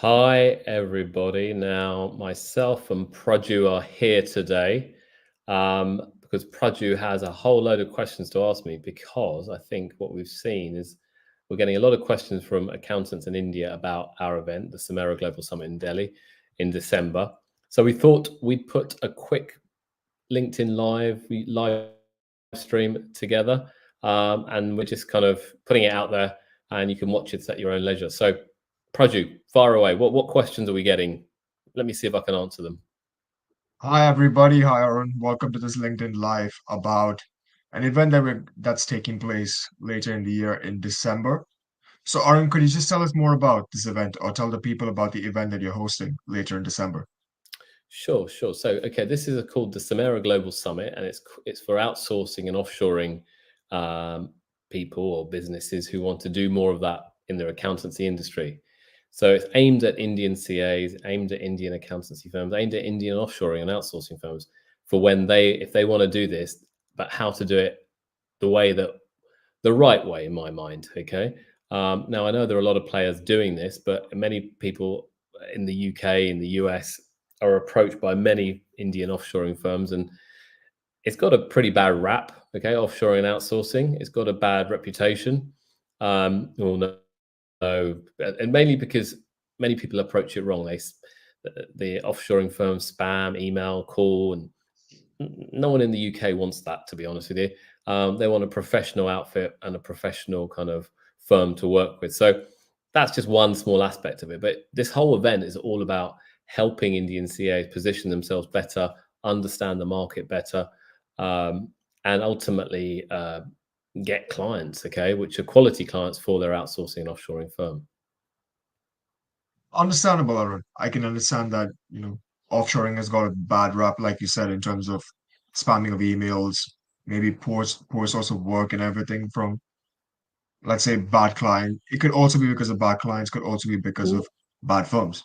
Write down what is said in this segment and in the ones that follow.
Hi, everybody. Now, myself and Praju are here today because Praju has a whole load of questions to ask me. Because I think what we've seen is we're getting a lot of questions from accountants in India about our event, the Samera Global Summit in Delhi in December. So we thought we'd put a quick LinkedIn live stream together, and we're just kind of putting it out there, and you can watch it at your own leisure. So, Praju, far away. What questions are we getting? Let me see if I can answer them. Hi everybody, hi Arun. Welcome to this LinkedIn Live about an event that's taking place later in the year in December. So Arun, could you just tell us more about this event or tell the people about the event that you're hosting later in December? Sure, sure. So, okay, this is called the Samera Global Summit, and it's for outsourcing and offshoring um, people or businesses who want to do more of that in their accountancy industry. So it's aimed at Indian CAs, aimed at Indian accountancy firms, aimed at Indian offshoring and outsourcing firms for when if they want to do this, but how to do it the right way, in my mind. Okay. Now I know there are a lot of players doing this, but many people in the UK, in the US, are approached by many Indian offshoring firms, and it's got a pretty bad rap. Okay, offshoring and outsourcing, it's got a bad reputation. Well, no, and mainly because many people approach it wrong. The offshoring firms spam, email, call, and no one in the UK wants that. To be honest with you, they want a professional outfit and a professional kind of firm to work with. So that's just one small aspect of it. But this whole event is all about helping Indian CAs position themselves better, understand the market better, um, and ultimately get clients, okay, which are quality clients for their outsourcing and offshoring firm. Understandable, Arun. I can understand that, offshoring has got a bad rap, like you said, in terms of spamming of emails, maybe poor source of work and everything from, let's say, bad client. It could also be because of bad clients, could also be because Mm, of bad firms.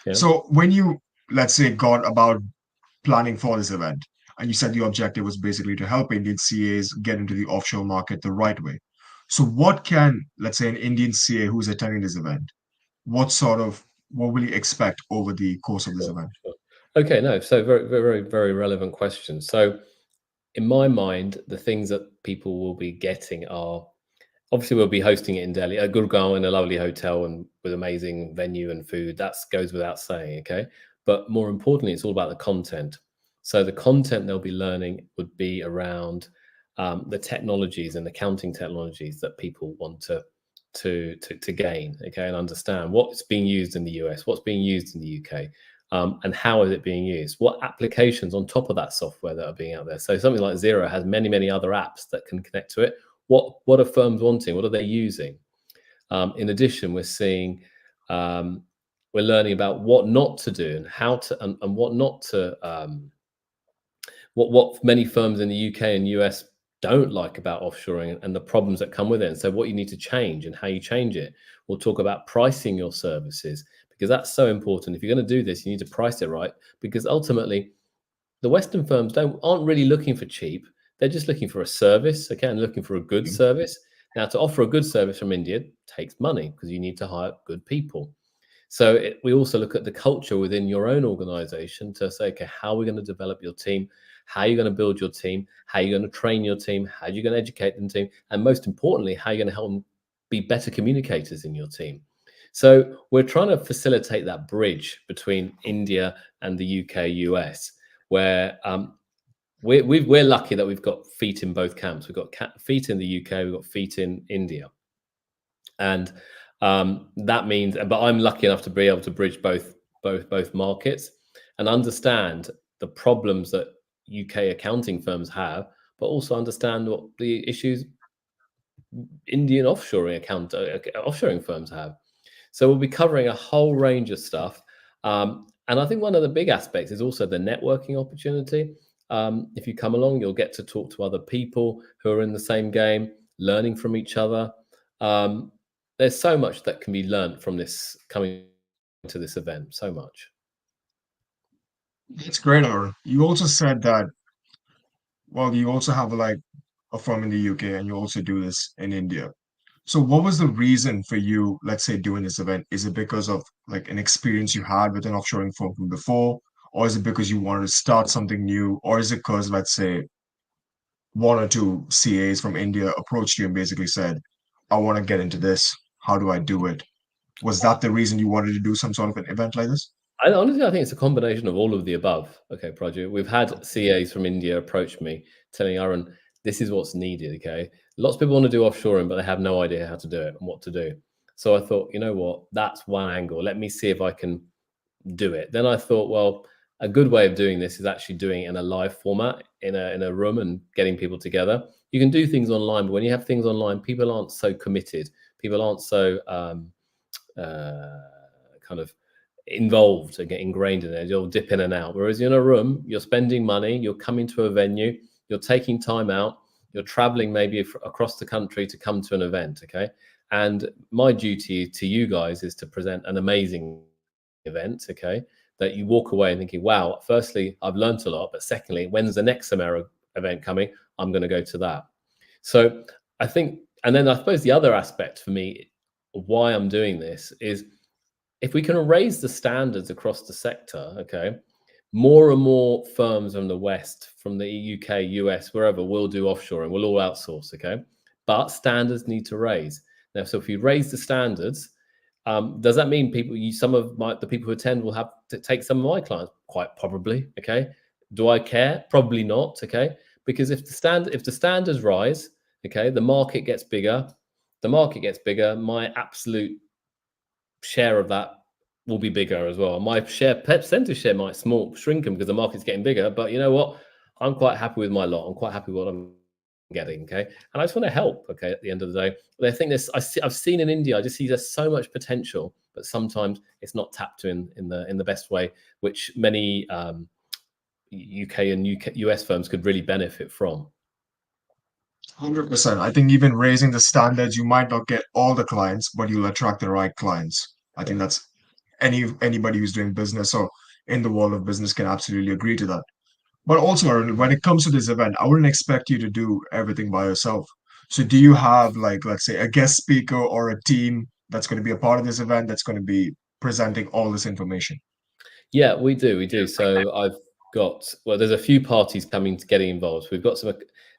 yeah. So when you, let's say, got about planning for this event, and you said the objective was basically to help Indian CAs get into the offshore market the right way. So what can, let's say, an Indian CA who's attending this event, what will he expect over the course of this Sure, event? sure. Okay, no, so very, very, very relevant question. So, in my mind, the things that people will be getting are obviously we'll be hosting it in Delhi, at Gurgaon, in a lovely hotel and with amazing venue and food. That goes without saying, okay. But more importantly, it's all about the content. So the content they'll be learning would be around the technologies and accounting technologies that people want to gain, okay, and understand what's being used in the US, what's being used in the UK, and how is it being used? What applications on top of that software that are being out there? So something like Zero has many other apps that can connect to it. What are firms wanting? What are they using? In addition, um, we're learning about what not to do and how to and what not to what many firms in the UK and US don't like about offshoring and the problems that come with it. And so what you need to change and how you change it. We'll talk about pricing your services because that's so important. If you're going to do this, you need to price it right because ultimately the Western firms aren't really looking for cheap. They're just looking for a service, okay, and looking for a good service. Now, to offer a good service from India takes money because you need to hire good people. So we also look at the culture within your own organization to say, okay, how are we going to develop your team? How are you going to build your team? How are you going to train your team? How are you going to educate the team? And most importantly, how are you going to help them be better communicators in your team? So we're trying to facilitate that bridge between India and the UK, US, where we're lucky that we've got feet in both camps. We've got feet in the UK, we've got feet in India, and that means. But I'm lucky enough to be able to bridge both markets and understand the problems that UK accounting firms have, but also understand what the issues Indian offshoring firms have. So we'll be covering a whole range of stuff. And I think one of the big aspects is also the networking opportunity. If you come along, you'll get to talk to other people who are in the same game, learning from each other. Um, there's so much that can be learned from this coming to this event. So much. That's great, Arun. You also said that, well, you also have like a firm in the UK and you also do this in India. So what was the reason for you, let's say, doing this event? Is it because of like an experience you had with an offshoring firm from before? Or is it because you wanted to start something new? Or is it because, let's say, one or two CAs from India approached you and basically said, I want to get into this. How do I do it? Was that the reason you wanted to do some sort of an event like this? Honestly, I think it's a combination of all of the above. Okay, Praju. We've had CAs from India approach me telling Arun, this is what's needed. Okay. Lots of people want to do offshoring, but they have no idea how to do it and what to do. So I thought, you know what? That's one angle. Let me see if I can do it. Then I thought, well, a good way of doing this is actually doing it in a live format in a room and getting people together. You can do things online, but when you have things online, people aren't so committed. People aren't so kind of involved and get ingrained in it. You'll dip in and out. Whereas in a room, you're spending money, you're coming to a venue, you're taking time out, you're traveling maybe across the country to come to an event. Okay. And my duty to you guys is to present an amazing event. Okay. That you walk away thinking, wow, firstly, I've learned a lot. But secondly, when's the next Samera event coming? I'm going to go to that. So I think, and then I suppose the other aspect for me, why I'm doing this is if we can raise the standards across the sector, okay, more and more firms from the West, from the UK, US, wherever, will do offshoring. We'll all outsource, okay? But standards need to raise. Now, so if you raise the standards, does that mean some of the people who attend will have to take some of my clients? Quite probably, okay? Do I care? Probably not, okay? Because if the standards rise, okay, the market gets bigger. The market gets bigger. My absolute share of that will be bigger as well. My percentage share might shrinking because the market's getting bigger. But you know what? I'm quite happy with my lot. I'm quite happy with what I'm getting. Okay, and I just want to help. Okay, at the end of the day, but I think I've seen in India. I just see there's so much potential, but sometimes it's not tapped in the best way, which many UK and US firms could really benefit from. 100%. I think even raising the standards, you might not get all the clients, but you'll attract the right clients. I think Yeah. that's anybody who's doing business or in the world of business can absolutely agree to that. But also, Arun, when it comes to this event, I wouldn't expect you to do everything by yourself. So do you have like, let's say, a guest speaker or a team that's going to be a part of this event that's going to be presenting all this information? Yeah, we do. We do. So I've got, well, there's a few parties coming to getting involved. We've got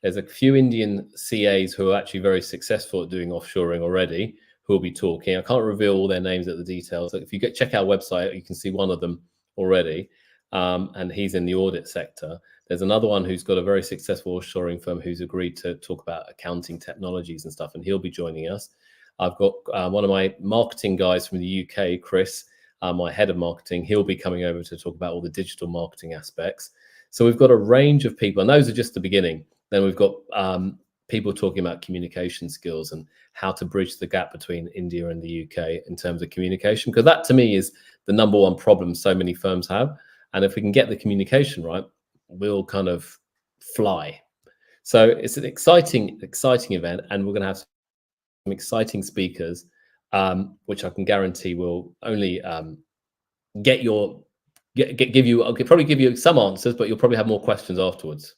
there's a few Indian CAs who are actually very successful at doing offshoring already who will be talking. I can't reveal all their names at the details. If you check our website, you can see one of them already. And he's in the audit sector. There's another one who's got a very successful offshoring firm who's agreed to talk about accounting technologies and stuff, and he'll be joining us. I've got one of my marketing guys from the UK, Chris, my head of marketing. He'll be coming over to talk about all the digital marketing aspects. So we've got a range of people, and those are just the beginning. Then we've got people talking about communication skills and how to bridge the gap between India and the UK in terms of communication, because that to me is the number one problem so many firms have. And if we can get the communication right, we'll kind of fly. So it's an exciting event, and we're going to have some exciting speakers, which I can guarantee will only give you. I'll probably give you some answers, but you'll probably have more questions afterwards.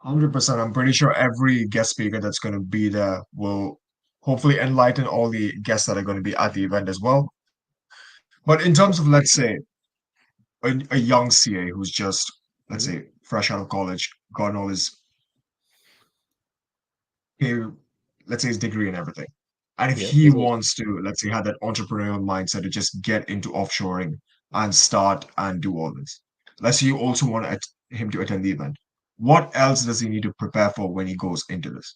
100%. I'm pretty sure every guest speaker that's going to be there will hopefully enlighten all the guests that are going to be at the event as well. But in terms of, let's say, a young CA who's just, let's Mhm. say, fresh out of college, gotten all his, let's say, his degree and everything. And if Yeah, he there's also, wants to, let's say, have that entrepreneurial mindset to just get into offshoring and start and do all this, let's say you also want him to attend the event. What else does he need to prepare for when he goes into this?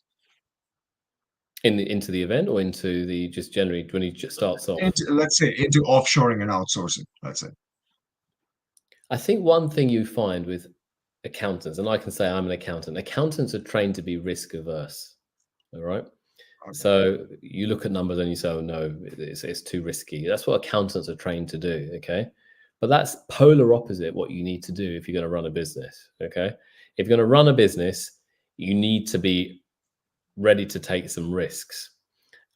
into the event or into the just generally when he just starts off. Into, let's say, into offshoring and outsourcing, let's say. I think one thing you find with accountants, and I can say I'm an accountant, accountants are trained to be risk averse. All right. Okay. So you look at numbers and you say, oh, no, it's too risky. That's what accountants are trained to do. Okay. But that's polar opposite what you need to do if you're going to run a business. Okay. If you're going to run a business, you need to be ready to take some risks.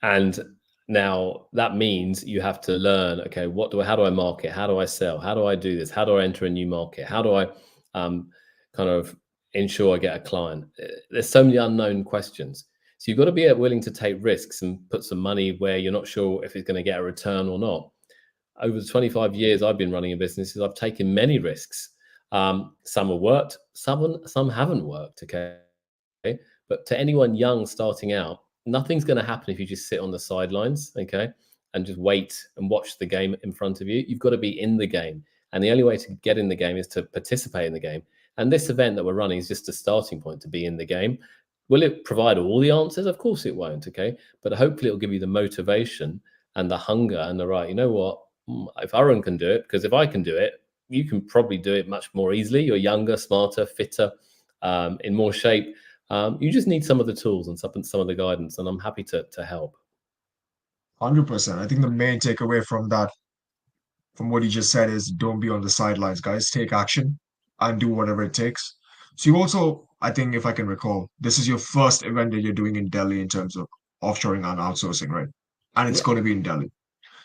And now that means you have to learn, okay, how do I market? How do I sell? How do I do this? How do I enter a new market? How do I kind of ensure I get a client? There's so many unknown questions. So you've got to be willing to take risks and put some money where you're not sure if it's going to get a return or not. Over the 25 years I've been running a business, I've taken many risks. Some have worked, some haven't worked. Okay, but to anyone young starting out, nothing's going to happen if you just sit on the sidelines. Okay, and just wait and watch the game in front of you. You've got to be in the game, and the only way to get in the game is to participate in the game. And this event that we're running is just a starting point to be in the game. Will it provide all the answers? Of course it won't. Okay, but hopefully it'll give you the motivation and the hunger and the right. You know what? If Arun can do it, because if I can do it, you can probably do it much more easily. You're younger, smarter, fitter, in more shape. You just need some of the tools and some of the guidance, and I'm happy to help. 100%. I think the main takeaway from that, from what you just said, is don't be on the sidelines, guys. Take action and do whatever it takes. So you also, I think, if I can recall, this is your first event that you're doing in Delhi in terms of offshoring and outsourcing, right? And it's Yeah, going to be in Delhi.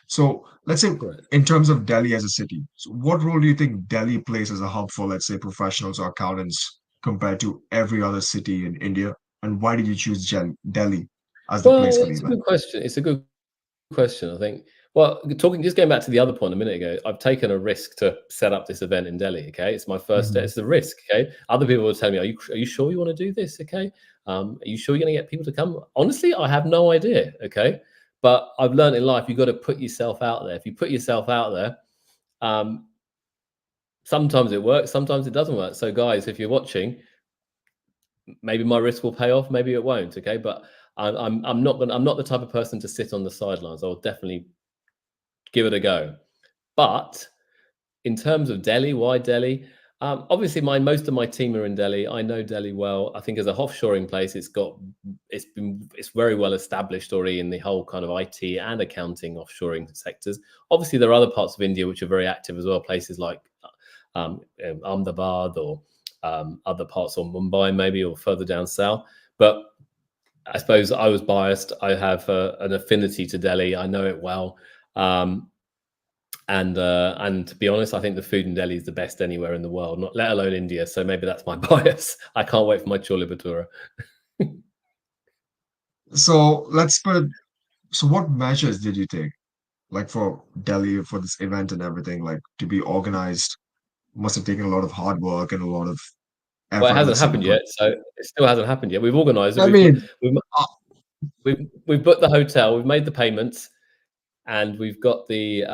So let's say, correct. in terms of Delhi as a city, so what role do you think Delhi plays as a hub for, let's say, professionals or accountants compared to every other city in India? And why did you choose Delhi as the place Well, for the it's a event? good question. It's a good question, I think. Well, just going back to the other point a minute ago, I've taken a risk to set up this event in Delhi. Okay, it's my first step. Mhm. It's a risk. Okay, other people will tell me, "Are you sure you want to do this?" Okay, are you sure you're going to get people to come? Honestly, I have no idea. Okay, but I've learned in life you've got to put yourself out there. If you put yourself out there, um, sometimes it works, sometimes it doesn't work. So, guys, if you're watching, maybe my risk will pay off, maybe it won't. Okay, but I'm not the type of person to sit on the sidelines. I'll definitely give it a go. But in terms of Delhi, why Delhi? Obviously, most of my team are in Delhi. I know Delhi well. I think as a offshoring place, it's very well established already in the whole kind of IT and accounting offshoring sectors. Obviously, there are other parts of India which are very active as well. Places like Ahmedabad or other parts of Mumbai, maybe, or further down south. But I suppose I was biased. I have an affinity to Delhi. I know it well. And to be honest, I think the food in Delhi is the best anywhere in the world, not let alone India. So maybe that's my bias. I can't wait for my chole bhatura. So let's put it, so what measures did you take, like for Delhi, for this event and everything, like to be organized? Must have taken a lot of hard work and a lot of Well, it effort, hasn't let's say, to happened put. yet, so it still hasn't happened yet. We've organised it. I mean, We've uh, we've booked the hotel. We've made the payments, and we've got the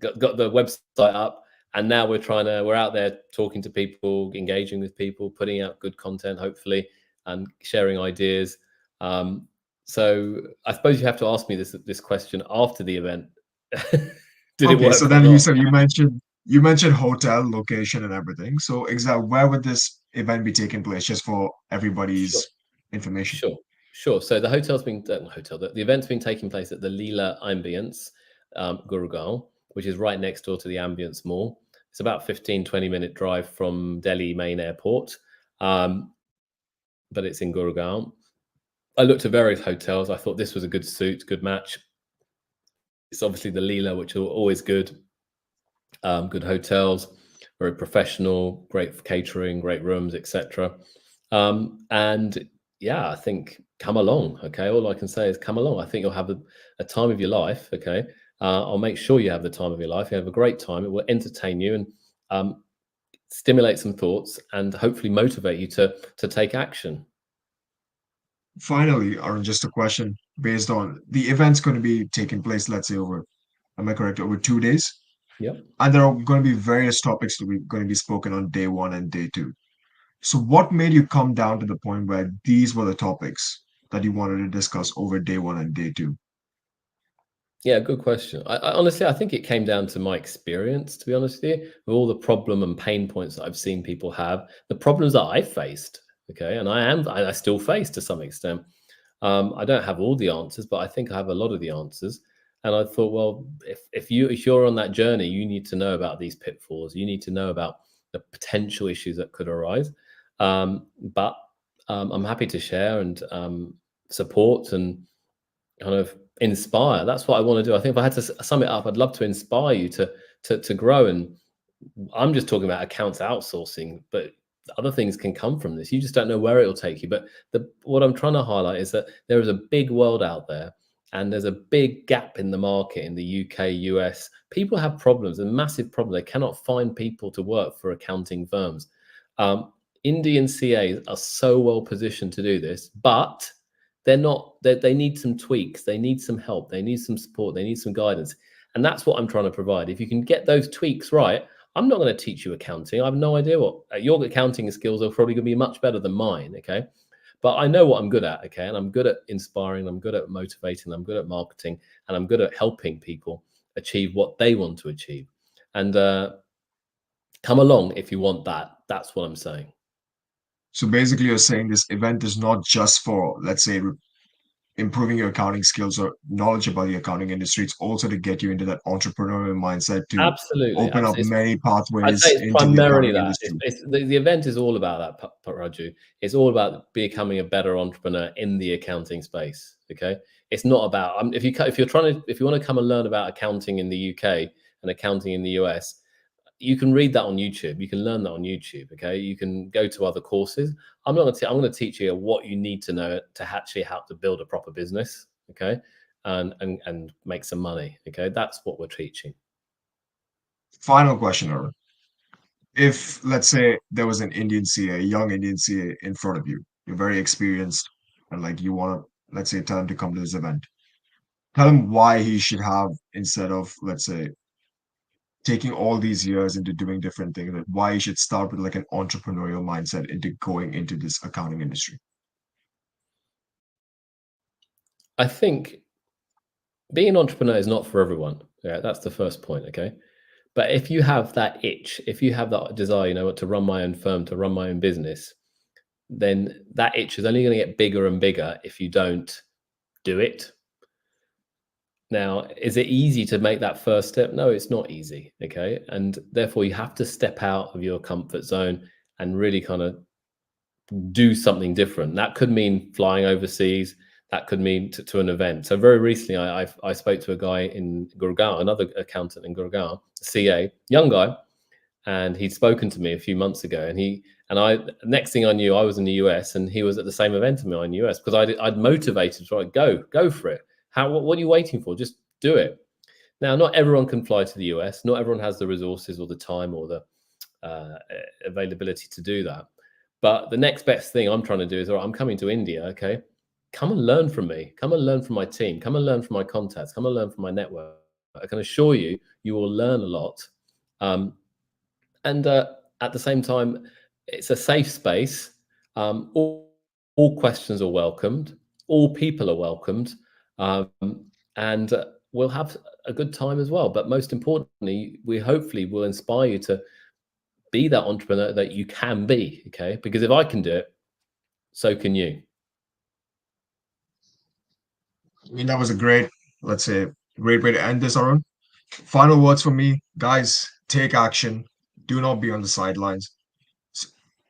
website up. And now we're out there talking to people, engaging with people, putting out good content, hopefully, and sharing ideas. Um, so I suppose you have to ask me this question after the event. Did it okay, so work or then you not? said you mentioned hotel location and everything. So exactly where would this event be taking place, just for Sure, everybody's information? sure, sure. So the event's been taking place at the Leela Ambience, Gurgaon, which is right next door to the Ambience Mall. It's about 15-20 minute drive from Delhi main airport, um, but it's in Gurgaon. I looked at various hotels. I thought this was a good suit, good match. It's obviously the Leela, which are always good. Good hotels, very professional, great catering, great rooms, etc. And yeah, I think come along. Okay, all I can say is come along. I think you'll have a time of your life. Okay, I'll make sure you have the time of your life. You have a great time. It will entertain you and stimulate some thoughts and hopefully motivate you to take action. Finally, Arun, just a question based on the event's going to be taking place, let's say over, am I correct, over 2 days? Yep. And there are going to be various topics to be going to be spoken on day one and day two. So what made you come down to the point where these were the topics that you wanted to discuss over day one and day two? Yeah, good question. Honestly, I think it came down to my experience, to be honest with you, with all the problem and pain points that I've seen people have, the problems that I faced. Okay, and I still face to some extent. I don't have all the answers, but I think I have a lot of the answers. And I thought, well, if you're on that journey, you need to know about these pitfalls. You need to know about the potential issues that could arise. But I'm happy to share and support and kind of inspire. That's what I want to do. I think if I had to sum it up, I'd love to inspire you to grow. And I'm just talking about accounts outsourcing, but other things can come from this. You just don't know where it'll take you. But what I'm trying to highlight is that there is a big world out there, and there's a big gap in the market in the UK, US. People have problems, a massive problem. They cannot find people to work for accounting firms. Indian CAs are so well positioned to do this, but they're not. They need some tweaks. They need some help. They need some support. They need some guidance, and that's what I'm trying to provide. If you can get those tweaks right, I'm not going to teach you accounting. I have no idea what your accounting skills are probably going to be much better than mine. Okay. But I know what I'm good at. Okay. And I'm good at inspiring. I'm good at motivating. I'm good at marketing. And I'm good at helping people achieve what they want to achieve. And come along if you want that. That's what I'm saying. So basically, you're saying this event is not just for, let's say, improving your accounting skills or knowledge about the accounting industry. It's also to get you into that entrepreneurial mindset to Absolutely. open up Absolutely. many I'd pathways say it's into the primarily accounting that. industry. The event is all about that, Raju. It's all about becoming a better entrepreneur in the accounting space. Okay, it's not about if you want to come and learn about accounting in the UK and accounting in the US, you can read that on YouTube. You can learn that on YouTube. Okay, you can go to other courses. I'm going to teach you what you need to know to actually help to build a proper business. Okay, and make some money. Okay, that's what we're teaching. Final question, Arun. If, let's say, there was an Indian CA, a young Indian CA in front of you, you're very experienced, and like you want to, let's say, tell him to come to this event, tell him why he should have, instead of, let's say, taking all these years into doing different things, like why he should start with like an entrepreneurial mindset into going into this accounting industry. I think being an entrepreneur is not for everyone. Yeah, that's the first point. Okay. But if you have that itch, if you have that desire, to run my own firm, to run my own business, then that itch is only going to get bigger and bigger if you don't do it. Now, is it easy to make that first step? No, it's not easy. Okay. And therefore, you have to step out of your comfort zone and really kind of do something different. That could mean flying overseas. That could mean to an event. So very recently, I spoke to a guy in Gurgaon, another accountant in Gurgaon, CA, young guy, and he'd spoken to me a few months ago. Next thing I knew, I was in the US, and he was at the same event as me in the US because I'd motivated, right? Go for it. What are you waiting for? Just do it. Now, not everyone can fly to the US. Not everyone has the resources or the time or the availability to do that. But the next best thing I'm trying to do is, all right, I'm coming to India. Okay, come and learn from me. Come and learn from my team. Come and learn from my contacts. Come and learn from my network. I can assure you, you will learn a lot. And at the same time, it's a safe space. All questions are welcomed. All people are welcomed. And we'll have a good time as well. But most importantly, we hopefully will inspire you to be that entrepreneur that you can be. Okay, because if I can do it, so can you. I mean, that was a great, let's say, great way to end this, Arun. Final words for me, guys, take action. Do not be on the sidelines.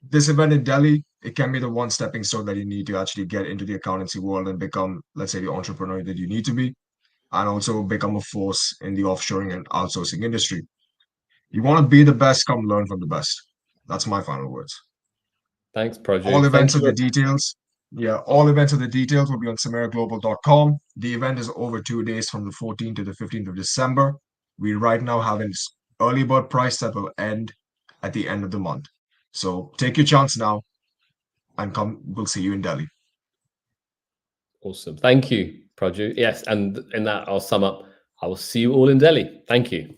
This event in Delhi, it can be the one stepping stone that you need to actually get into the accountancy world and become, let's say, the entrepreneur that you need to be, and also become a force in the offshoring and outsourcing industry. You want to be the best, come learn from the best. That's my final words. Thanks, Praju. All Thank events of the you. details, yeah, all events of the details will be on sameraglobal.com. The event is over 2 days from the 14th to the 15th of December. We right now have an early bird price that will end at the end of the month. So take your chance now and come. We'll see you in Delhi. Awesome. Thank you, Praju. Yes, and in that, I'll sum up. I will see you all in Delhi. Thank you.